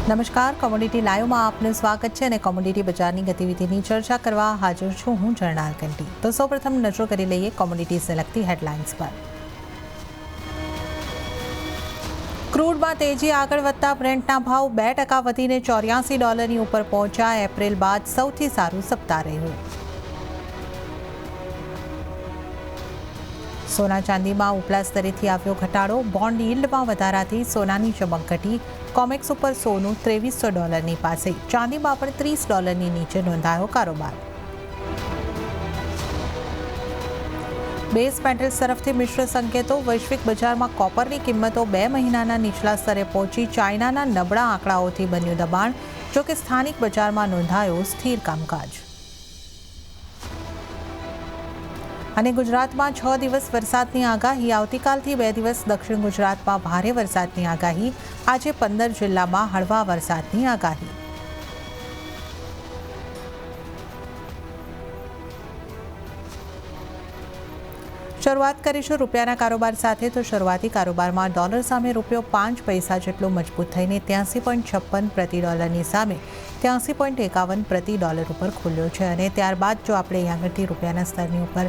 નમસ્કાર, કોમોડિટી લાઈવમાં આપનું સ્વાગત છે અને કોમોડિટી બજારની ગતિવિધિની ચર્ચા કરવા હાજર છું હું જર્નાલ કંટી। તો સૌપ્રથમ નજર કરી લઈએ કોમોડિટીઝને લગતી હેડલાઇન્સ પર। ક્રૂડમાં તેજી આગળ વધતા બ્રેન્ટના ભાવ 2% વધીને $84 ઉપર પહોંચ્યા। એપ્રિલ બાદ સૌથી સારું સપ્તાહ રહ્યું। સોના ચાંદીમાં ઉપલા સ્તરેથી આવ્યો ઘટાડો। બોન્ડ યીલ્ડમાં વધારાથી સોનાની ચમક ઘટી। કોમેક્સ ઉપર સોનું $2300 પાસે, ચાંદીમાં પણ $30 નીચે નોંધાયો કારોબાર। બેઝ મેટલ્સ તરફથી મિશ્ર સંકેતો। વૈશ્વિક બજારમાં કોપરની કિંમતો 2 મહિનાના નીચલા સ્તરે પહોંચી। ચાઇનાના નબળા આંકડાઓથી બન્યું દબાણ, જોકે સ્થાનિક બજારમાં નોંધાયો સ્થિર કામકાજ। અને ગુજરાતમાં 6 દિવસ વરસાદની આગાહી। આવતીકાલથી 2 દિવસ દક્ષિણ ગુજરાતમાં ભારે વરસાદની આગાહી। આજે 15 જિલ્લામાં હળવા વરસાદની આગાહી। શરૂઆત કરીશું રૂપિયાના કારોબાર સાથે। તો શરૂઆતી કારોબારમાં ડોલર સામે રૂપિયો 5 પૈસા જેટલો મજબૂત થઈને 83.56 પ્રતિ ડોલરની સામે 83.51 પ્રતિ ડોલર ઉપર ખુલ્યો છે। અને ત્યારબાદ જો આપણે અહીં આગળથી રૂપિયાના સ્તરની ઉપર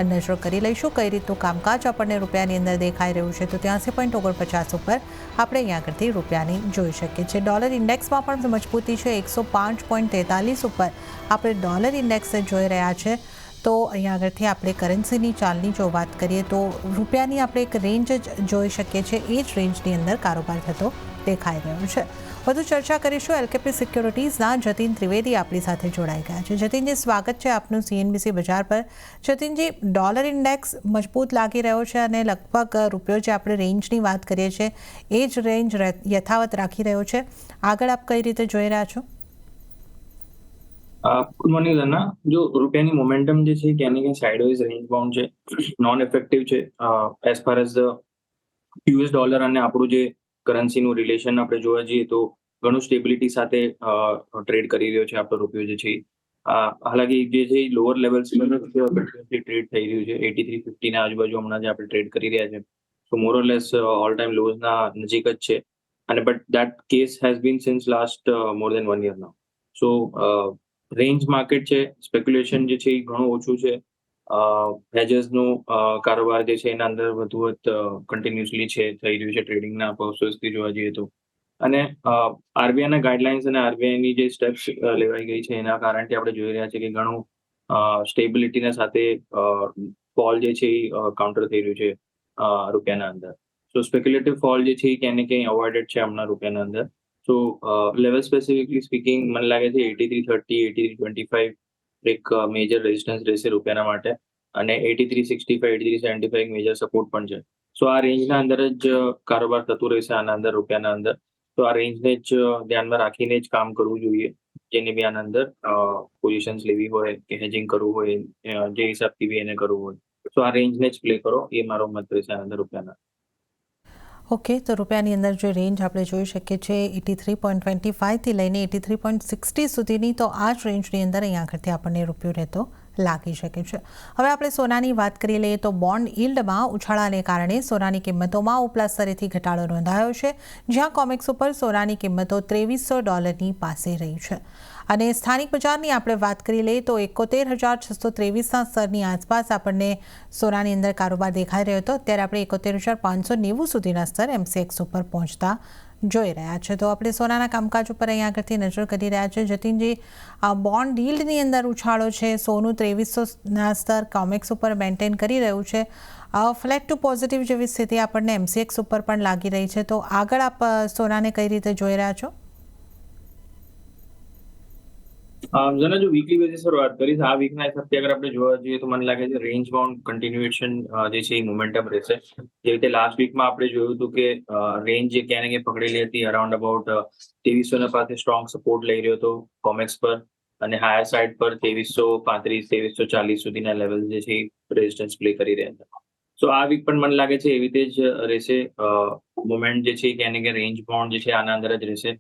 નજર કરી લઈશું કઈ રીતનું કામકાજ આપણને રૂપિયાની અંદર દેખાઈ રહ્યું છે, તો 83.49 ઉપર આપણે અહીં આગળથી રૂપિયાની જોઈ શકીએ છીએ। ડોલર ઇન્ડેક્સમાં પણ મજબૂતી છે। 105.43 ઉપર આપણે ડોલર ઇન્ડેક્સને જોઈ રહ્યા છે। તો અહીંયા આગળથી આપણે કરન્સીની ચાલની જો વાત કરીએ તો રૂપિયાની આપણે એક રેન્જ જ જોઈ શકીએ છીએ। એ જ રેન્જની અંદર કારોબાર થતો દેખાઈ રહ્યો છે। વધુ ચર્ચા કરીશું એલકેપી સિક્યોરિટીઝના જતીન ત્રિવેદી આપણી સાથે જોડાઈ ગયા છે। જતીનજી, સ્વાગત છે આપનું CNBC બજાર પર। જતીનજી, ડોલર ઇન્ડેક્સ મજબૂત લાગી રહ્યો છે અને લગભગ રૂપિયો જે આપણે રેન્જની વાત કરીએ છીએ એ જ રેન્જ યથાવત રાખી રહ્યો છે। આગળ આપ કઈ રીતે જોઈ રહ્યા છો? Good morning Dhana. જો રૂપિયાની મોમેન્ટમ જે છે ક્યાંની ક્યાં સાઇડવેઝ રેન્જ બાઉન્ડ છે, નોન ઇફેક્ટિવ છે as far as US dollar અને આપણું જે કરન્સીનું રિલેશન આપણે જોવા જઈએ તો ઘણું સ્ટેબિલિટી સાથે ટ્રેડ કરી રહ્યો છે આપણો રૂપિયો જે છે। હાલાકી જે છે લોઅર લેવલ્સ ટ્રેડ થઈ રહ્યું છે 8350 ના આજુબાજુ હમણાં જે આપણે ટ્રેડ કરી રહ્યા છે, તો more or less all time લોઝના નજીક જ છે। અને but that case has been since last more than 1 year now. So range market છે, સ્પેક્યુલેશન જે છે એ ઘણું ઓછું છે। હેજર્સનું કારોબાર જે છે એના અંદર વધુ કન્ટિન્યુઅસલી છે થઈ રહ્યું છે ટ્રેડિંગના પ્રોસેસથી જોવા જઈએ તો। અને આરબીઆઈના ગાઈડલાઇન્સ અને આરબીઆઈની જે સ્ટેપ્સ લેવાઈ ગઈ છે એના કારણથી આપણે જોઈ રહ્યા છીએ કે ઘણું સ્ટેબિલિટીના સાથે ફોલ જે છે એ કાઉન્ટર થઈ રહ્યું છે રૂપિયાના અંદર। સો સ્પેક્યુલેટિવ ફોલ જે છે એ ક્યાંય ને ક્યાંય અવોઇડેડ છે હમણાં રૂપિયાના અંદર। સો લેવલ સ્પેસિફિકલી સ્પીકિંગ મને લાગે છે 8330, 8325 એક મેજર રેઝિસ્ટન્સ રહેશે રૂપિયાના માટે, અને 8365, 8375 એક મેજર સપોર્ટ પણ છે। સો આ રેન્જના અંદર જ કારોબાર થતું રહેશે આના અંદર રૂપિયાના અંદર। તો આ રેન્જને જ ધ્યાનમાં રાખીને જ કામ કરવું જોઈએ, જેને બી આના અંદર પોઝિશન્સ લેવી હોય કે હેજિંગ કરવું હોય, જે હિસાબથી બી એને કરવું હોય, તો આ રેન્જને જ પ્લે કરો, એ મારો મત રહેશે આના અંદર રૂપિયાના। ઓકે, તો રૂપિયાની અંદર જે રેન્જ આપણે જોઈ શકીએ છીએ 83.25થી લઈને 83.60 સુધીની, તો આ જ રેન્જની અંદર અહીં આગળથી આપણને રૂપિયો રહેતો લાગી શકે છે। હવે આપણે સોનાની વાત કરી લઈએ તો બોન્ડ યીલ્ડમાં ઉછાળાને કારણે સોનાની કિંમતોમાં ઉપલા સ્તરેથી ઘટાડો નોંધાયો છે, જ્યાં કોમેક્સ ઉપર સોનાની કિંમતો $2300 પાસે રહી છે। અને સ્થાનિક બજારની આપણે વાત કરી લઈએ તો 71,623ના સ્તરની આસપાસ આપણને સોનાની અંદર કારોબાર દેખાઈ રહ્યો હતો। અત્યારે આપણે 71,590 સુધીના સ્તર MCX ઉપર પહોંચતા જોઈ રહ્યા છે। તો આપણે સોનાના કામકાજ ઉપર અહીં આગળથી નજર કરી રહ્યા છે। જતીનજી, બોન્ડ યીલ્ડની અંદર ઉછાળો છે, સોનું 2300ના સ્તર કોમેક્સ ઉપર મેન્ટેન કરી રહ્યું છે, ફ્લેટ ટુ પોઝિટિવ જેવી સ્થિતિ આપણને MCX ઉપર પણ લાગી રહી છે। તો આગળ આપ સોનાને કઈ રીતે જોઈ રહ્યા છો? જેને જો વીકલી બેસિસ પર વાત કરીશ, આ વીકના હિસાબથી અગર આપણે જોવા જઈએ તો મને લાગે છે રેન્જ બાઉન્ડ કન્ટિન્યુએશન જે છે એ મોમેન્ટમ રહેશે। જે રીતે લાસ્ટ વીકમાં આપણે જોયું હતું કે રેન્જ જે ક્યાં ને ક્યાં પકડેલી હતી અરાઉન્ડ અબાઉટ 2300 પાસે સ્ટ્રોંગ સપોર્ટ લઈ રહ્યો હતો કોમેક્સ પર, અને હાયર સાઇડ પર 2335, 2340 સુધીના લેવલ જે છે રેઝિસ્ટન્સ પ્લે કરી રહ્યા હતા। સો આ વીક પણ મને લાગે છે એવી રીતે જ રહેશે। મોમેન્ટ જે છે ક્યાં ને ક્યાં રેન્જ બાઉન્ડ જે છે આના અંદર જ રહેશે।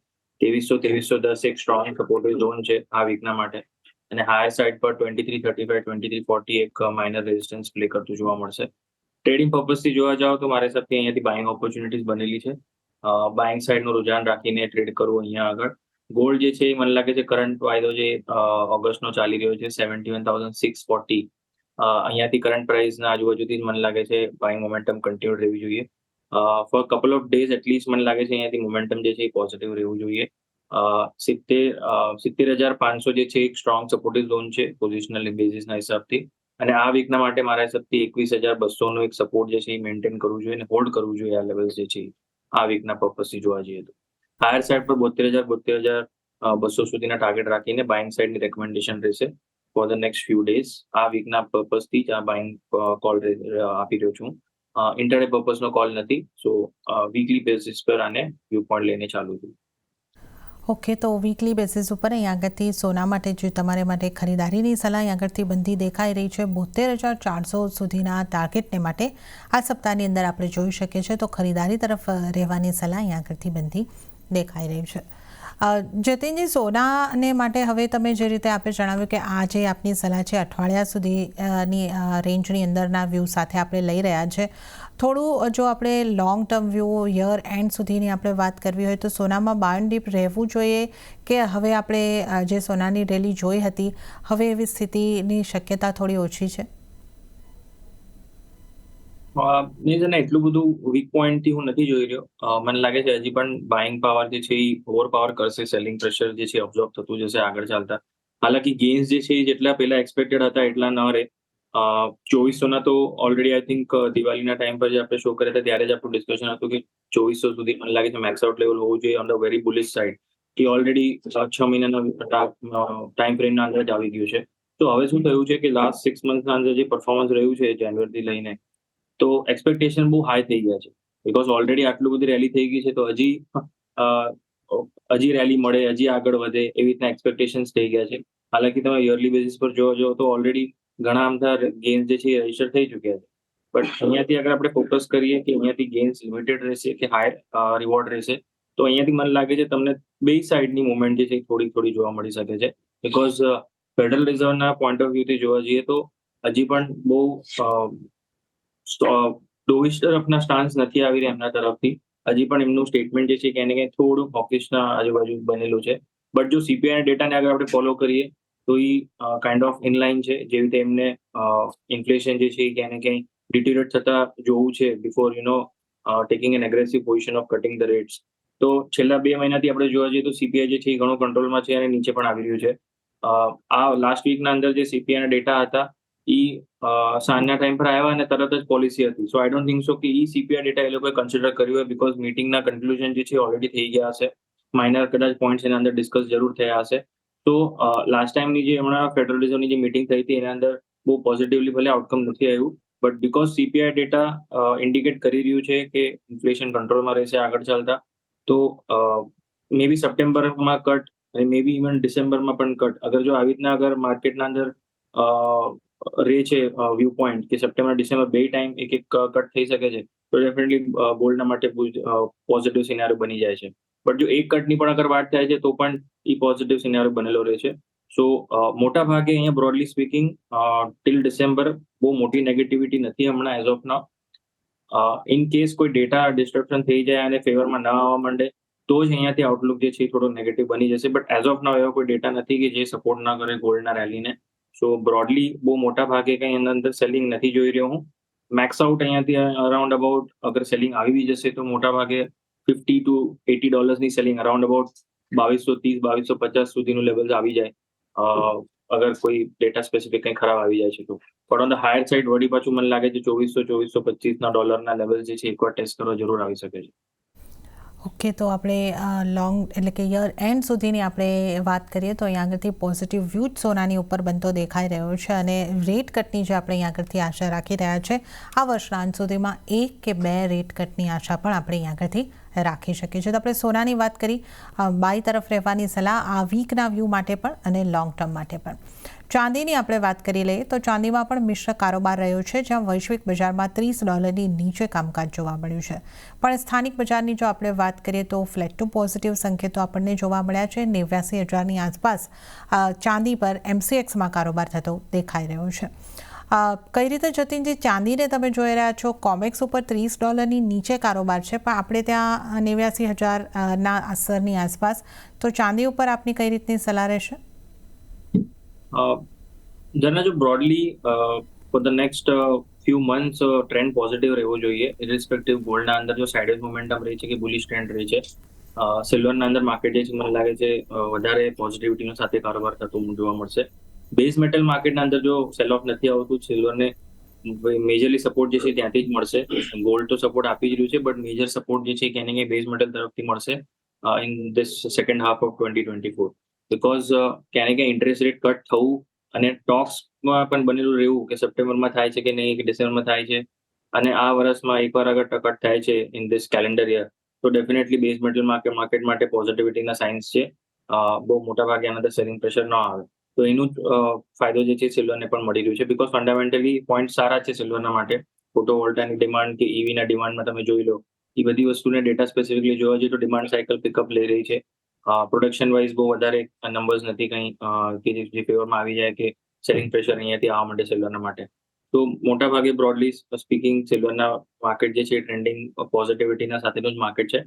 2310 એક સ્ટ્રોંગ સપોર્ટિવ ઝોન છે આ વીકના માટે, અને હાયર સાઇડ પર 2335, 2340 એક માઇનર રેઝિસ્ટન્સ પ્લે કરતું જોવા મળશે। ટ્રેડિંગ પર્પઝથી જોવા જાવ તો મારા હિસાબથી અહીંયાથી બાઇંગ ઓપોર્ચ્યુનિટીઝ બનેલી છે। બાઇંગ સાઇડનું રુઝાન રાખીને ટ્રેડ કરવું અહીંયા આગળ. ગોલ્ડ જે છે એ મને લાગે છે કરંટ વાયદો જે ઓગસ્ટનો ચાલી રહ્યો છે 71,640, અહીંયાથી કરંટ પ્રાઇસના આજુબાજુથી જ મને લાગે છે બાઇંગ મોમેન્ટમ કન્ટિન્યુ રહેવી જોઈએ. For couple of days at least મને લાગે છે અહીંયાથી મોમેન્ટમ જે છે એ પોઝિટિવ રહેવું જોઈએ. 70,500 જે છે એક સ્ટ્રોંગ સપોર્ટિવ ઝોન છે પોઝિશનલ બેઝિસના હિસાબથી, અને આ વીકના માટે મારા હિસાબથી 21,200નો એક સપોર્ટ જે છે એ મેન્ટેન કરવું જોઈએ અને હોલ્ડ કરવું જોઈએ આ લેવલ્સ જે છે આ વીકના પર્પઝથી જોવા જઈએ તો. હાયર સાઇડ પર 72,200 સુધીના ટાર્ગેટ રાખીને બાઇંગ સાઇડની રેકમેન્ડેશન રહેશે for the next few days. આ વીકના પર્પઝથી જ આ બાઇંગ કોલ આપી રહ્યો છું. ઇન્ટરડે પર્પઝનો કોલ નથી, સો વીકલી બેસિસ પર આને વ્યૂ પોઈન્ટ લઈને ચાલુ છું. ઓકે, તો વીકલી બેસિસ ઉપર અહીં આગળથી સોના માટે જે તમારે માટે ખરીદારીની સલાહ અહીં આગળથી બનતી દેખાઈ રહી છે 72,400 સુધીના ટાર્ગેટને માટે આ સપ્તાહની અંદર આપણે જોઈ શકીએ છીએ. તો ખરીદારી તરફ રહેવાની સલાહ અહીં આગળથી બનતી દેખાઈ રહી છે. જતીનજી, સોનાને માટે હવે તમે જે રીતે આપણે જણાવ્યું કે આ જે આપની સલાહ છે અઠવાડિયા સુધીની રેન્જની અંદરના વ્યૂ સાથે આપણે લઈ રહ્યા છે. થોડું જો આપણે long term view year and સુધીની આપણે વાત કરવી હોય તો સોનામાં બાય એન્ડ ડીપ રહેવું જોઈએ કે હવે આપણે જે સોનાની રેલી જોઈ હતી હવે એવી સ્થિતિની શક્યતા થોડી ઓછી છે? નહીં, એટલું બધું વીક પોઈન્ટથી હું નથી જોઈ રહ્યો. મને લાગે છે હજી પણ બાઇંગ પાવર જે છે એ ઓવર પાવર કરશે, સેલિંગ પ્રેશર જે છે ઓબ્ઝર્વ થતું જશે આગળ ચાલતા. હાલાકી ગેઇન્સ જે છે એ જેટલા પહેલા એક્સપેક્ટેડ હતા એટલા ન રહે. 2400ના તો ઓલરેડી આઈ થિંક દિવાળીના ટાઈમ પર જે આપણે શો કર્યા હતા ત્યારે જ આપણું ડિસ્કશન હતું કે 2400 સુધી મને લાગે છે મેક્સ આઉટ લેવલ હોવું જોઈએ on the very bullish side, કે ઓલરેડી 6 મહિનાના ટાઈમ ફ્રેમના અંદર જ આવી ગયું છે. તો હવે શું થયું છે કે લાસ્ટ 6 મંથના અંદર જે પરફોર્મન્સ રહ્યું છે જાન્યુઆરીથી લઈને, તો એક્સપેક્ટેશન બહુ હાઈ થઈ ગયા છે. બિકોઝ ઓલરેડી આટલું બધી રેલી થઈ ગઈ છે તો હજી રેલી મળે, હજી આગળ વધે એવી રીતના એક્સપેક્ટેશન્સ થઈ ગયા છે. હાલાકી તમે યરલી બેઝિસ પર જોવા જાઓ તો ઓલરેડી ઘણા બધા ગેઇન્સ જે છે એ રજીસ્ટર થઈ ચૂક્યા છે. બટ અહીંયાથી અગર આપણે ફોકસ કરીએ કે અહીંયાથી ગેઇન્સ લિમિટેડ રહેશે કે હાયર રિવોર્ડ રહેશે, તો અહીંયાથી મને લાગે છે તમને બે સાઇડની મુવમેન્ટ જે છે થોડી જોવા મળી શકે છે. બિકોઝ ફેડરલ રિઝર્વના પોઈન્ટ ઓફ વ્યૂથી જોવા જઈએ તો હજી પણ બહુ ડોવિશ તરફના સ્ટાન્સ નથી આવી રહ્યા એમના તરફથી. હજી પણ એમનું સ્ટેટમેન્ટ જે છે ક્યાંય ને ક્યાંય થોડું હોકિશના આજુબાજુ બનેલું છે. બટ જો સીપીઆઈ ડેટાને આગળ આપણે ફોલો કરીએ તો એ કાઇન્ડ ઓફ ઇનલાઇન છે. જેવી રીતે એમને ઇન્ફ્લેશન જે છે એ ક્યાંય ને ક્યાંય ડિટેરિયોરેટ થતા જોવું છે before taking an aggressive position of cutting the rates. તો છેલ્લા 2 મહિનાથી આપણે જોવા જઈએ તો સીપીઆઈ જે છે એ ઘણું કંટ્રોલમાં છે અને નીચે પણ આવી રહ્યું છે. આ લાસ્ટ વીકના અંદર જે સીપીઆઈના ડેટા હતા એ સાંજના ટાઈમ પર આવ્યા અને તરત જ પોલિસી હતી. સો આઈ ડોન્ટ થિંક સો કે ઈ સીપીઆઈ ડેટા એ લોકોએ કન્સિડર કર્યું હોય, બિકોઝ મીટિંગના કન્ક્લુઝન જે છે ઓલરેડી થઈ ગયા હશે. માઇનર કદાચ પોઈન્ટ્સ એના અંદર ડિસ્કસ જરૂર થયા હશે. તો લાસ્ટ ટાઈમની જે હમણાં ફેડરલ રિઝર્વની જે મીટિંગ થઈ હતી એના અંદર બહુ પોઝિટિવલી ભલે આઉટકમ નથી આવ્યું, but because CPI data indicate કરી રહ્યું છે કે ઇન્ફ્લેશન કંટ્રોલમાં રહેશે આગળ ચાલતા, તો મે બી સપ્ટેમ્બરમાં કટ અને મે બી ઇવન ડિસેમ્બરમાં પણ કટ. અગર જો આવી રીતના અગર માર્કેટના અંદર રહે છે વ્યૂ પોઈન્ટ કે સપ્ટેમ્બર ડિસેમ્બર બે ટાઈમ એક કટ થઈ શકે છે, તો ડેફિનેટલી ગોલ્ડના માટે પોઝિટિવ સિનારિયો બની જાય છે. બટ જો એક કટની પણ અગર વાત થાય છે તો પણ એ પોઝિટિવ સિનારિયો બનેલો રહે છે. સો મોટા ભાગે અહીંયા બ્રોડલી સ્પીકિંગ ટિલ ડિસેમ્બર બહુ મોટી નેગેટિવિટી નથી હમણાં as of now. In case કોઈ ડેટા ડિસ્ટ્રપ્શન થઈ જાય અને ફેવરમાં ના આવવા માંડે તો જ અહીંયાથી આઉટલુક જે છે થોડો નેગેટિવ બની જશે. બટ એઝ ઓફ નાઉ એવો કોઈ ડેટા નથી કે જે સપોર્ટ ના કરે ગોલ્ડના રેલીને. સો બ્રોડલી બહુ મોટા ભાગે કંઈ એના અંદર સેલિંગ નથી જોઈ રહ્યો હું. મેક્સ આઉટ અહીંયાથી અરાઉન્ડ અબાઉટ અગર સેલિંગ આવી જશે તો મોટા ભાગે $50 to $80 સેલિંગ અરાઉન્ડ અબાઉટ 2230-2250 સુધીનું લેવલ આવી જાય અગર કોઈ ડેટા સ્પેસિફિક કંઈ ખરાબ આવી જાય છે તો. પણ ઓન ધ હાયર સાઇડ વળી પાછું મને લાગે છે $2400-2425 લેવલ જે છે એકવાર ટેસ્ટ કરવા જરૂર આવી શકે છે. ઓકે, તો આપણે લોંગ એટલે કે યર એન્ડ સુધીની આપણે વાત કરીએ તો અહીં આગળથી પોઝિટિવ વ્યૂ સોનાની ઉપર બનતો દેખાઈ રહ્યો છે અને રેટ કટની જે આપણે અહીં આગળથી આશા રાખી રહ્યા છે આ વર્ષના અંત સુધીમાં 1 કે 2 રેટ કટની આશા પણ આપણે અહીં આગળથી રાખી શકીએ છીએ. તો આપણે સોનાની વાત કરી, બાય તરફ રહેવાની સલાહ આ વીકના વ્યૂ માટે પણ અને લોંગ ટર્મ માટે પણ. ચાંદીની આપણે વાત કરી લઈએ તો ચાંદીમાં પણ મિશ્ર કારોબાર રહ્યો છે, જ્યાં વૈશ્વિક બજારમાં $30 નીચે કામકાજ જોવા મળ્યું છે. પણ સ્થાનિક બજારની જો આપણે વાત કરીએ તો ફ્લેટ ટુ પોઝિટિવ સંકેતો આપણને જોવા મળ્યા છે. 89,000ની આસપાસ ચાંદી પર MCXમાં કારોબાર થતો દેખાઈ રહ્યો છે. કઈ રીતે જતીનજી ચાંદીને તમે જોઈ રહ્યા છો, કોમેક્સ ઉપર $30 નીચે કારોબાર છે, પણ આપણે ત્યાં 89,000 ના અસરની આસપાસ, તો ચાંદી ઉપર આપની કઈ રીતની સલાહ રહેશે? જરા જો broadly for the next few months trend positive રહેવો જોઈએ, ઇરિસ્પેક્ટિવ ગોલ્ડના અંદર જો સાઇડવેઝ મોમેન્ટમ રહી છે કે બુલિશ ટ્રેન્ડ રહી છે. સિલ્વરના અંદર માર્કેટ જે છે મને લાગે છે વધારે પોઝિટિવિટીનો સાથે કારોબાર થતું જોવા મળશે. બેઝ મેટલ માર્કેટના અંદર જો સેલ ઓફ નથી આવતું, સિલ્વરને મેજરલી સપોર્ટ જે છે ત્યાંથી જ મળશે. ગોલ્ડ તો સપોર્ટ આપી જ રહ્યું છે, બટ મેજર સપોર્ટ જે છે ક્યાંય ને ક્યાંય બેઝ મેટલ તરફથી મળશે in this second half of 2024. Because ક્યાંય ને ક્યાંય ઇન્ટરેસ્ટ રેટ કટ થવું અને ટોક્સમાં પણ બનેલું રહેવું કે સપ્ટેમ્બરમાં થાય છે કે નહીં, કે ડિસેમ્બરમાં થાય છે, અને આ વર્ષમાં એકવાર અગર કટ થાય છે ઇન ધીસ કેલેન્ડર યર, તો ડેફિનેટલી બેઝ મેટલ માર્કેટ માટે પોઝિટિવિટીના સાઇન્સ છે. બહુ મોટા ભાગે આના સેલિંગ પ્રેશર ન આવે, તો એનું ફાયદો જે છે સિલ્વરને પણ મળી રહ્યું છે. બિકોઝ ફંડામેન્ટલી પોઈન્ટ સારા છે સિલ્વરના માટે. ફોટો વોલ્ટાની ડિમાન્ડ કે ઈવીના ડિમાન્ડમાં તમે જોઈ લો, એ બધી વસ્તુને ડેટા સ્પેસિફિકલી જોવા જઈએ તો ડિમાન્ડ સાયકલ પિકઅપ લઈ રહી છે. પ્રોડક્શન વાઇઝ બહુ વધારે નંબર્સ નથી કંઈ કે જે ફેવરમાં આવી જાય કે સેલિંગ પ્રેશર અહીંયાથી આવવા માટે સિલ્વરના માટે. તો મોટા ભાગે બ્રોડલી સ્પીકિંગ સિલ્વરના માર્કેટ જે છે ટ્રેન્ડિંગ પોઝિટિવિટીના સાથેનું જ માર્કેટ છે.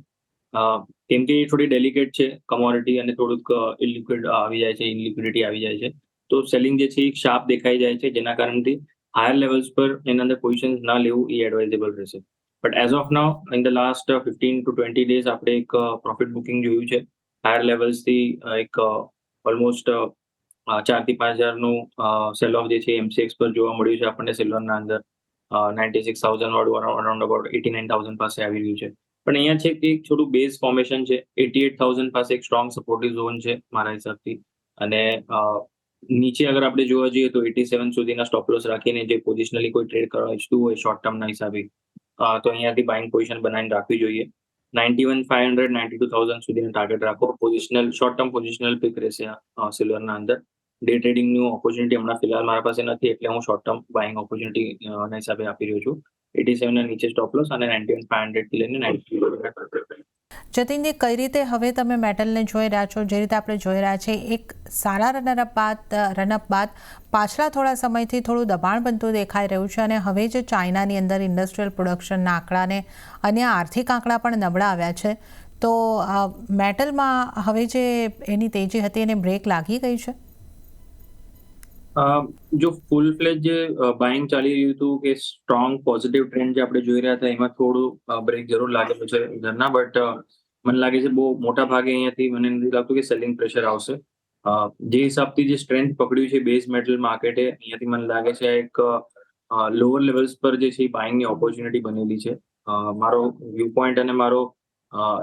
કેમ કે એ થોડી ડેલિકેટ છે કમોડિટી, અને થોડુંક ઇલિક્વિડ આવી જાય છે, ઇલિક્વિડિટી આવી જાય છે, તો સેલિંગ જે છે એક શાર્પ દેખાઈ જાય છે, જેના કારણથી હાયર લેવલ્સ પર એના અંદર પોઝિશન ના લેવું એ એડવાઇઝેબલ રહેશે. But as of now in the last 15 to 20 days આપણે એક પ્રોફિટ બુકિંગ જોયું છે હાયર લેવલ્સથી. એક ઓલમોસ્ટ 4,000 થી 5,000નું સેલ ઓફ જે છે એમસીએક્સ પર જોવા મળ્યું છે આપણને સિલ્વરના અંદર. 96,000 વાળું અરાઉન્ડ અબાઉટ 89,000 પાસે આવી રહ્યું છે. પણ અહીંયા છે કે એક થોડું બેઝ ફોર્મેશન છે. 88,000 પાસે એક સ્ટ્રોંગ સપોર્ટિવ ઝોન છે મારા હિસાબથી, અને નીચે અગર આપણે જોવા જઈએ તો 87 સુધીના સ્ટોપ લોસ રાખીને જે પોઝિશનલી કોઈ ટ્રેડ કરવા ઈચ્છતું હોય શોર્ટ ટર્મના હિસાબે, તો અહીંયાથી બાઇંગ પોઝિશન બનાવીને રાખવી જોઈએ. 91,500 92,000 સુધીનો ટાર્ગેટ રાખો. Positional short term positional peak રહેશે સિલ્વરના અંદર. ડે ટ્રેડિંગનું ઓપોર્ચ્યુનિટી હમણાં ફિલહાલ મારા પાસે નથી, એટલે હું શોર્ટ ટર્મ બાઇંગ ઓપોર્ચ્યુનિટી ના હિસાબે આપી રહ્યો છું. 87 ના નીચે સ્ટોપ લોસ અને 91,500 થી લઈને 90. જતીનજી, કઈ રીતે હવે તમે મેટલને જોઈ રહ્યા છો? જે રીતે આપણે જોઈ રહ્યા છીએ, એક સારા રનઅપ બાદ પાછલા થોડા સમયથી થોડું દબાણ બનતું દેખાઈ રહ્યું છે, અને હવે જે ચાઇનાની અંદર ઇન્ડસ્ટ્રીયલ પ્રોડક્શનના આંકડાને અન્ય આર્થિક આંકડા પણ નબળા આવ્યા છે, તો મેટલમાં હવે જે એની તેજી હતી એને બ્રેક લાગી ગઈ છે? જો ફૂલ ફ્લેજ જે બાઇંગ ચાલી રહ્યું હતું કે સ્ટ્રોંગ પોઝિટિવ ટ્રેન્ડ જે આપણે જોઈ રહ્યા હતા, એમાં થોડું બ્રેક જરૂર લાગેલું છે ઘરના. બટ મને લાગે છે બહુ મોટા ભાગે અહીંયાથી મને નથી લાગતું કે સેલિંગ પ્રેશર આવશે. જે હિસાબથી જે સ્ટ્રેન્થ પકડ્યું છે બેઝ મેટલ માર્કેટે, અહીંયાથી મને લાગે છે એક લોઅર લેવલ્સ પર જે છે બાઇંગની ઓપોર્ચ્યુનિટી બનેલી છે. મારો વ્યૂ પોઈન્ટ અને મારો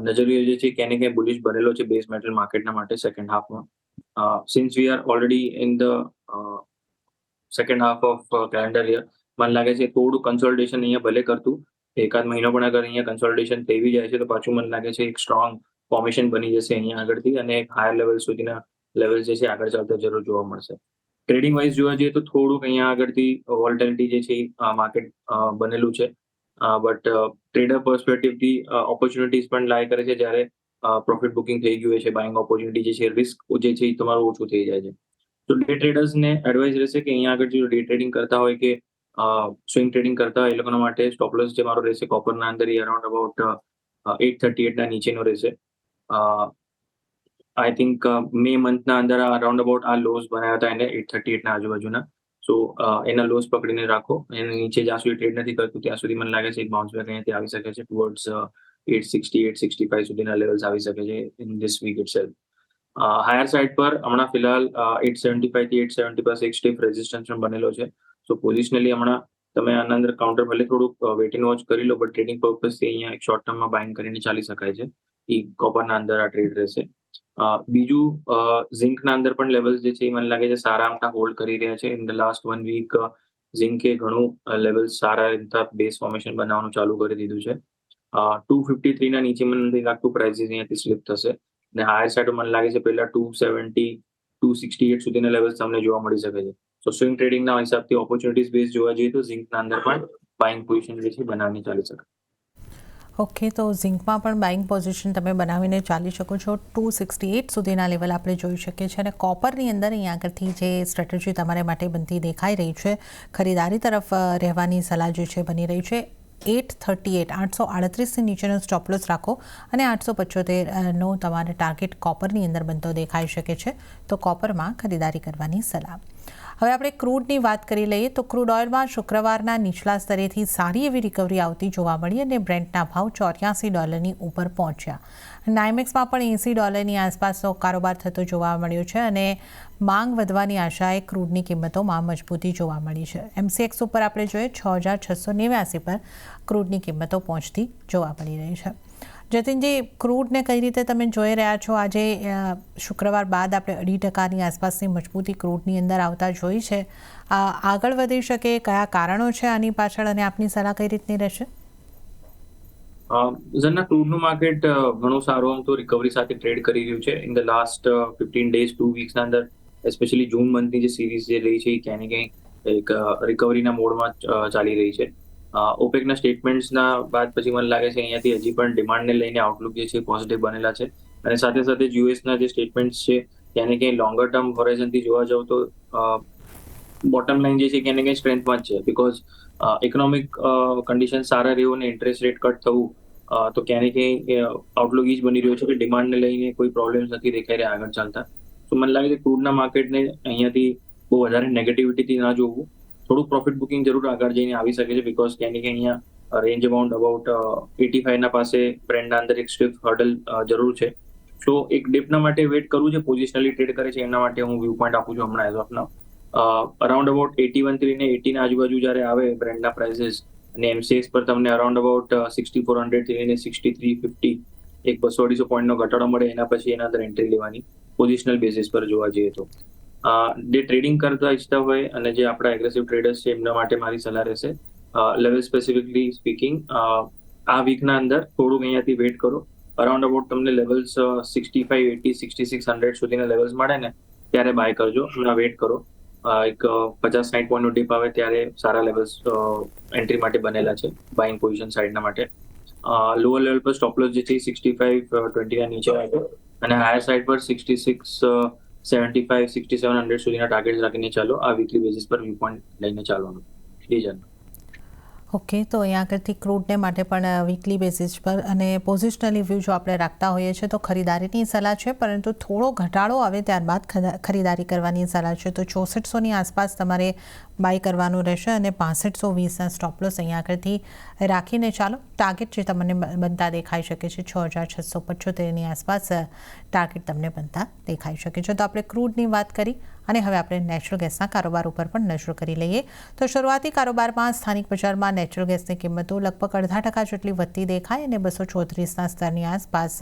નજરિયો જે છે ક્યાંય ને ક્યાંય બુલિશ બનેલો છે બેઝ મેટલ માર્કેટના માટે સેકન્ડ હાફમાં. Since we are already in the second half of calendar year, મને લાગે છે થોડું કન્સોલિડેશન અહીંયા ભલે કરતું, એકાદ મહિનો પણ અગર અહીંયા કન્સોલિડેશન થઈ જાય છે તો પાછું મને લાગે છે એક સ્ટ્રોંગ ફોર્મેશન બની જશે અહીંયા આગળથી, અને એક હાયર લેવલ સુધીના લેવલ જે છે આગળ ચાલતા જરૂર જોવા મળશે. ટ્રેડિંગ વાઇઝ જોવા જઈએ તો થોડુંક અહીંયા આગળથી વોલ્ટેલિટી જે છે માર્કેટ બનેલું છે, બટ ટ્રેડર પર્સપેક્ટિવથી ઓપોર્ચ્યુનિટીઝ પણ લાય કરે છે જ્યારે પ્રોફિટ બુકિંગ થઈ ગયું છે. બાઇંગ ઓપોર્ચ્યુનિટી જે છે, રિસ્ક જે છે એ તમારું ઓછું થઈ જાય છે. તો ડે ટ્રેડર્સને એડવાઇસ રહેશે કે અહીંયા આગળ જો ડે ટ્રેડિંગ કરતા હોય કે સ્વિંગ ટ્રેડિંગ કરતા હોય, એ લોકોના માટે સ્ટોપ લોસ જે મારો રહેશે કોપરના અંદર એ અરાઉન્ડ અબાઉટ 838 ના નીચેનો રહેશે. આઈ થિંક મે મંથના અંદર અરાઉન્ડ અબાઉટ આ લોસ બનાવ્યા હતા એને 838 ના આજુબાજુના. સો એના લોસ પકડીને રાખો. એના નીચે જ્યાં સુધી ટ્રેડ નથી કરતું ત્યાં સુધી મને લાગે છે એક બાઉન્સ બેક અહીંયાથી આવી શકે છે ટુવર્ડ્સ 860 865 સુધીના લેવલ્સ આવી શકે છે in this week itself. Higher side પર હમણાં ફિલહાલ 875 થી 870 પાસે એક સ્ટીફ રેઝિસ્ટન્સ પણ બનેલો છે. સો પોઝિશનલી હમણાં તમે આના અંદર કાઉન્ટર ભલે થોડુંક વેટ એન્ડ વોચ કરી લો, બટ ટ્રેડિંગ પર્પઝથી અહીંયા એક શોર્ટ ટર્મમાં બાઇંગ કરીને ચાલી શકાય છે. એ કોપરના અંદર આ ટ્રેડ રહેશે. બીજું ઝિંકના અંદર પણ લેવલ્સ જે છે એ મને લાગે છે સારા આમના હોલ્ડ કરી રહ્યા છે. ઇન ધ લાસ્ટ 1 વીક ઝિંકે ઘણું લેવલ્સ સારા રીતે બેઝ ફોર્મેશન બનાવવાનું ચાલુ કરી દીધું છે. 253 ના નીચે મને નથી લાગતું પ્રાઇસીસ અહીંયાથી સ્લિપ થશે, અને હાયર સાઇડ મને લાગે છે પહેલા 270 268 સુધીના લેવલ્સ તમને જોવા મળી શકે છે. સો સ્વિંગ ટ્રેડિંગના હિસાબથી ઓપોર્ચ્યુનિટીઝ બેઝ જોવા જઈએ તો ઝિંકના અંદર પણ બાઇંગ પોઝિશન જે છે બનાવવાની ચાલી શકે. ઓકે, તો ઝિંકમાં પણ બાઇંગ પોઝિશન તમે બનાવીને ચાલી શકો છો. 268 સુધીના લેવલ આપણે જોઈ શકીએ છીએ. અને કોપરની અંદર અહીંયા આગળથી જે સ્ટ્રેટેજી તમારે માટે બનતી દેખાઈ રહી છે, ખરીદારી તરફ રહેવાની સલાહ જે છે બની રહી છે. 838 838ની નીચેનો સ્ટોપ લોસ રાખો અને 875નો તમારે ટાર્ગેટ કોપરની અંદર બનતો દેખાઈ શકે છે. તો કોપરમાં ખરીદારી કરવાની સલાહ. હવે આપણે ક્રૂડની વાત કરી લઈએ તો ક્રૂડ ઓઇલમાં શુક્રવારના નીચલા સ્તરેથી સારી એવી રિકવરી આવતી જોવા મળી અને બ્રેન્ટના ભાવ $84 ઉપર પહોંચ્યા. નાઇમેક્સમાં પણ $80 આસપાસનો કારોબાર થતો જોવા મળ્યો છે અને માંગ વધવાની આશાએ ક્રૂડની કિંમતોમાં મજબૂતી જોવા મળી છે. MCX ઉપર આપણે જોઈએ 6689 પર ક્રૂડની કિંમતો પહોંચતી જોવા મળી રહી છે. જતીનજી, ક્રૂડને કઈ રીતે તમે જોઈ રહ્યા છો? આજે શુક્રવાર બાદ આપણે 2% આસપાસની મજબૂતી ક્રૂડની અંદર આવતા જોઈ છે. આગળ વધી શકે, કયા કારણો છે આની પાછળ અને આપની સલાહ કઈ રીતની રહેશે? ઝરના ક્રૂડનું માર્કેટ ઘણું સારું આમ તો રિકવરી સાથે ટ્રેડ કરી રહ્યું છે. ઇન ધ લાસ્ટ 15 ડેઝ 2 વીક્સના અંદર સ્પેશિયલી જૂન મંથની જે સિરીઝ જે રહી છે એ ક્યાંય ને ક્યાંય એક રિકવરીના મોડમાં ચાલી રહી છે. ઓપેકના સ્ટેટમેન્ટ્સના બાદ પછી મને લાગે છે અહીંયાથી હજી પણ ડિમાન્ડને લઈને આઉટલુક જે છે પોઝિટિવ બનેલા છે. અને સાથે સાથે યુએસના જે સ્ટેટમેન્ટ્સ છે ક્યાંય ને ક્યાંય લોંગર ટર્મ હોરાઇઝનથી જોવા જાવ તો બોટમ લાઇન જે છે ક્યાંય ને ક્યાંય સ્ટ્રેન્થમાં જ છે. બિકોઝ ઇકોનોમિક કન્ડિશન સારા રહ્યું અને ઇન્ટરેસ્ટ રેટ કટ થવું તો ક્યાંય ને ક્યાંય આઉટલુક એ જ બની રહ્યો છે કે ડિમાન્ડને લઈને કોઈ પ્રોબ્લેમ્સ નથી દેખાઈ રહ્યા આગળ ચાલતા. તો મને લાગે છે ક્રૂડના માર્કેટને અહીંયાથી બહુ વધારે નેગેટિવિટીથી ના જોવું. થોડુંક પ્રોફિટ બુકિંગ જરૂર આગળ જઈને આવી શકે છે બિકોઝ ક્યાંય ને ક્યાંય અહીંયા રેન્જ અબાઉટ 85 પાસે બ્રેન્ડના અંદર એક સ્ટિફ હર્ડલ જરૂર છે. સો એક ડિપના માટે વેઇટ કરવું છે. પોઝિશનલી ટ્રેડ કરે છે એના માટે હું વ્યૂ પોઈન્ટ આપું છું હમણાં as of now. Around about 81 થી લઈને 80 ના આજુબાજુ જ્યારે આવે બ્રેન્ડના પ્રાઇસીસ અને MCX પર તમને અરાઉન્ડ અબાઉટ 6400 થી લઈને 6350 એક 200-250 પોઈન્ટનો ઘટાડો મળે એના પછી એના અંદર એન્ટ્રી લેવાની પોઝિશનલ બેસિસ પર જોવા જઈએ તો. જે ટ્રેડિંગ કરતા ઈચ્છતા હોય અને જે આપણા એગ્રેસિવ ટ્રેડર્સ છે એમના માટે મારી સલાહ રહેશે લેવલ સ્પેસિફિકલી સ્પીકિંગ આ વીકના અંદર થોડુંક અહીંયાથી વેઇટ કરો. અરાઉન્ડ અબાઉટ તમને લેવલ્સ 65, 80, 6600 સુધીના લેવલ્સ મળે ને ત્યારે બાય કરજો. હમણાં વેઇટ કરો. એક 50-60 પોઈન્ટનો ડીપ આવે ત્યારે સારા લેવલ્સ એન્ટ્રી માટે બનેલા છે બાઇંગ પોઝિશન સાઇડના માટે. લોઅર લેવલ પર સ્ટોપ લોસ જે છે 65-20 ના નીચે આવે અને હાયર સાઇડ પર 66-75, 6700 સુધીના ટાર્ગેટ્સ રાખીને ચાલો. આ વીકલી બેસિસ પર વ્યૂ પોઈન્ટ લઈને ચાલવાનું. ડીજન. ઓકે, તો અહીંયા આગળથી ક્રૂડને માટે પણ વીકલી બેસિસ પર અને પોઝિશનલી વ્યૂ જો આપણે રાખતા હોઈએ છીએ તો ખરીદારીની સલાહ છે, પરંતુ થોડો ઘટાડો આવે ત્યારબાદ ખરીદારી કરવાની સલાહ છે. તો 6400ની આસપાસ તમારે બાય કરવાનું રહેશે અને 6520ના સ્ટોપ લોસ અહીંયા આગળથી રાખીને ચાલો. ટાર્ગેટ જે તમને બનતા દેખાઈ શકે છે 6675ની આસપાસ ટાર્ગેટ તમને બનતા દેખાઈ શકે છે. તો આપણે ક્રૂડની વાત કરી અને હવે આપણે નેચરલ ગેસના કારોબાર ઉપર પણ નજર કરી લઈએ. તો શરૂઆતી કારોબારમાં સ્થાનિક બજારમાં નેચરલ ગેસની કિંમતો લગભગ 0.5% જેટલી વધતી દેખાય અને 234ના સ્તરની આસપાસ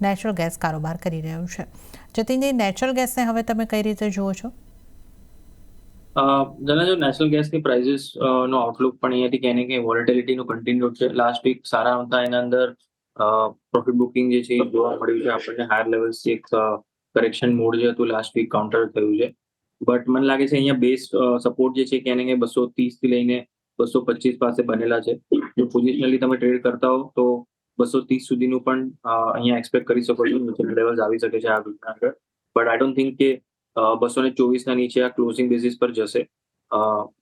નેચરલ ગેસ કારોબાર કરી રહ્યું છે. જતીનજી, નેચરલ ગેસને હવે તમે કઈ રીતે જુઓ છો? જો નેશનલ ગેસની પ્રાઇસીસ નો આઉટલુક પણ અહીંયાથી ક્યાંય ને ક્યાંય વોલેટિલિટીનું કન્ટિન્યુ છે. લાસ્ટ વીક સારા હતા એના અંદર પ્રોફિટ બુકિંગ જે છે એ જોવા મળ્યું છે આપણને. હાયર લેવલ્સથી એક કરેક્શન મોડ જે હતું લાસ્ટ વીક કાઉન્ટર થયું છે. બટ મને લાગે છે અહીંયા બેઝ સપોર્ટ જે છે ક્યાંય ને ક્યાંય 230 થી લઈને 225 પાસે બનેલા છે. જો પોઝિશનલી તમે ટ્રેડ કરતા હો તો 230 સુધીનું પણ અહીંયા એક્સપેક્ટ કરી શકો છો. નીચેના લેવલ્સ આવી શકે છે આ વીકના અંદર. બટ આઈ ડોન્ટ થિંક કે 224ના નીચે આ ક્લોઝિંગ બેસિસ પર જશે.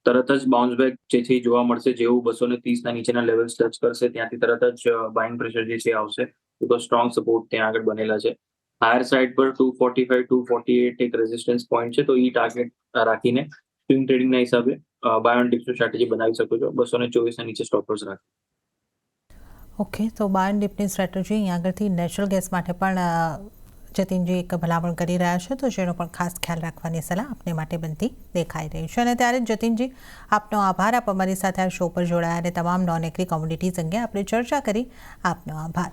તરત જ બાઉન્સ બેક જે છે જોવા મળશે. જેવું 230ના નીચેના લેવલ્સ ટચ કરશે ત્યાંથી તરત જ બાઇંગ પ્રેશર જે છે આવશે. બિકોઝ સ્ટ્રોંગ સપોર્ટ ત્યાં આગળ બનેલા છે. હાયર સાઇડ પર 245, 248 એક રેઝિસ્ટન્સ પોઈન્ટ છે. તો એ ટાર્ગેટ રાખીને સ્વિંગ ટ્રેડિંગના હિસાબે બાય ઓન ડિપ્સની સ્ટ્રેટેજી બનાવી શકો છો. 224ના નીચે સ્ટોપ લોસ રાખી. ઓકે, તો બાય ઓન ડિપની સ્ટ્રેટેજી અહીંયા આગળથી નેચરલ ગેસ માટે પણ જતીનજી એક ભલામણ કરી રહ્યા છે, તો જેનો પણ ખાસ ખ્યાલ રાખવાની સલાહ આપને માટે બનતી દેખાઈ રહી છે. અને ત્યારે જતીનજી, આપનો આભાર. આપ અમારી સાથે આ શો પર જોડાયા અને તમામ નોન એગ્રી કોમોડિટીઝ અંગે આપણે ચર્ચા કરી. આપનો આભાર.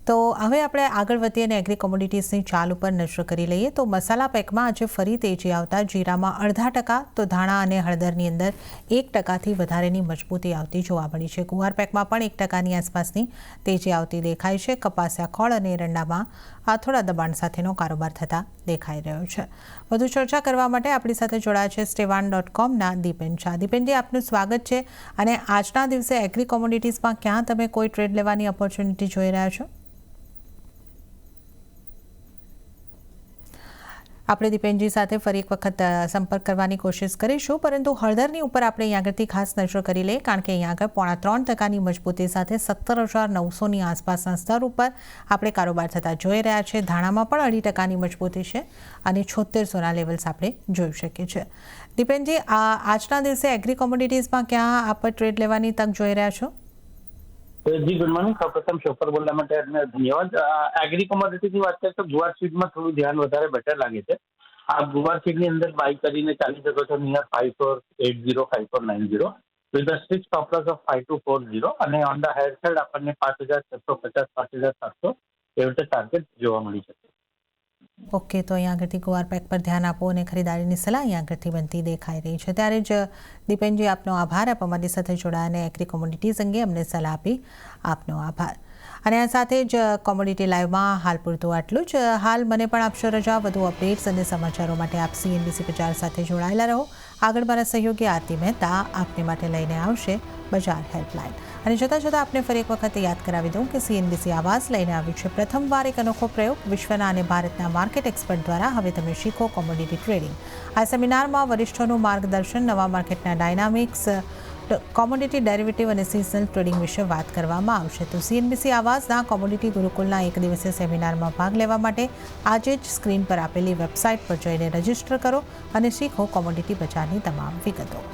તો હવે આપણે આગળ વધીએ અને એગ્રી કોમોડિટીઝની ચાલ ઉપર નજર કરી લઈએ. તો મસાલા પેકમાં આજે ફરી તેજી આવતા જીરામાં 0.5%, તો ધાણા અને હળદરની અંદર 1%થી વધારેની મજબૂતી આવતી જોવા મળી છે. ગુવાર પેકમાં પણ 1%ની આસપાસની તેજી આવતી દેખાય છે. કપાસિયા, ખોળ અને એરંડામાં થોડા દબાણ સાથેનો કારોબાર થતા દેખાઈ રહ્યો છે. વધુ ચર્ચા કરવા માટે આપણી સાથે જોડાયા છે stevan.com ના દીપેન શાહ. દીપેનજી, આપનું સ્વાગત છે. અને આજના દિવસે એગ્રી કોમોડિટીઝમાં ક્યાં તમે કોઈ ટ્રેડ લેવાની ઓપોર્ચ્યુનિટી જોઈ રહ્યા છો? આપણે દીપેનજી સાથે ફરી એક વખત સંપર્ક કરવાની કોશિશ કરીશું, પરંતુ હળદરની ઉપર આપણે અહીં આગળથી ખાસ નજર કરી લઈએ, કારણ કે અહીં આગળ 3.5%ની મજબૂતી સાથે 17,900ની આસપાસના સ્તર ઉપર આપણે કારોબાર થતા જોઈ રહ્યા છે. ધાણામાં પણ 0.5%ની મજબૂતી છે અને 7600ના લેવલ્સ આપણે જોઈ શકીએ છીએ. દીપેનજી, આજના દિવસે એગ્રી કોમોડિટીઝમાં ક્યાં આપ ટ્રેડ લેવાની તક જોઈ રહ્યા છો? જી ગુડ મોર્નિંગ. સૌપ્રથમ શો પર બોલવા માટે ધન્યવાદ. એગ્રી કોમોડિટીની વાત કરીએ તો ગુવાર ફીડમાં થોડું ધ્યાન વધારે બેટર લાગે છે. આ ગુવાર ફીડની અંદર બાય કરીને ચાલી શકો છો near 5480, 5490 with a strict stop loss of 5240, અને ઓન ધ હાયર સાઇડ આપણને 5650, 5700 એવી રીતે ટાર્ગેટ જોવા મળી શકે. ઓકે, તો અહીંયા આગળથી ગુવાર પેક પર ધ્યાન આપો અને ખરીદારીની સલાહ અહીંયા આગળથી બનતી દેખાઈ રહી છે. ત્યારે જ દીપેનજી, આપનો આભાર. આપ અમારી સાથે જોડાયા અને એગ્રી કોમોડિટીઝ અંગે અમને સલાહ આપી, આપનો આભાર. અને આ સાથે જ કોમોડિટી લાઈવમાં હાલ પૂરતું આટલું જ. હાલ મને પણ આપશો રજા. વધુ અપડેટ્સ અને સમાચારો માટે આપ CNBC બજાર સાથે જોડાયેલા રહો. આગળ મારા સહયોગી આરતી મહેતા આપને માટે લઈને આવશે બજાર હેલ્પલાઇન. અને જતાં જતાં આપને ફરી એક વખત યાદ કરાવી દઉં કે CNBC આવાસ લઈને આવ્યું છે પ્રથમવાર એક અનોખો પ્રયોગ. વિશ્વના અને ભારતના માર્કેટ એક્સપર્ટ દ્વારા હવે તમે શીખો કોમોડિટી ટ્રેડિંગ. આ સેમિનારમાં વરિષ્ઠોનું માર્ગદર્શન, નવા માર્કેટના ડાયનામિક્સ, કોમોડિટી ડેરિવેટિવ અને સિઝનલ ટ્રેડિંગ વિશે વાત કરવામાં આવશે. તો CNBC આવાસના કોમોડિટી ગુરુકુલના એક દિવસીય સેમિનારમાં ભાગ લેવા માટે આજે જ સ્ક્રીન પર આપેલી વેબસાઇટ પર જઈને રજીસ્ટર કરો અને શીખો કોમોડિટી બજારની તમામ વિગતો.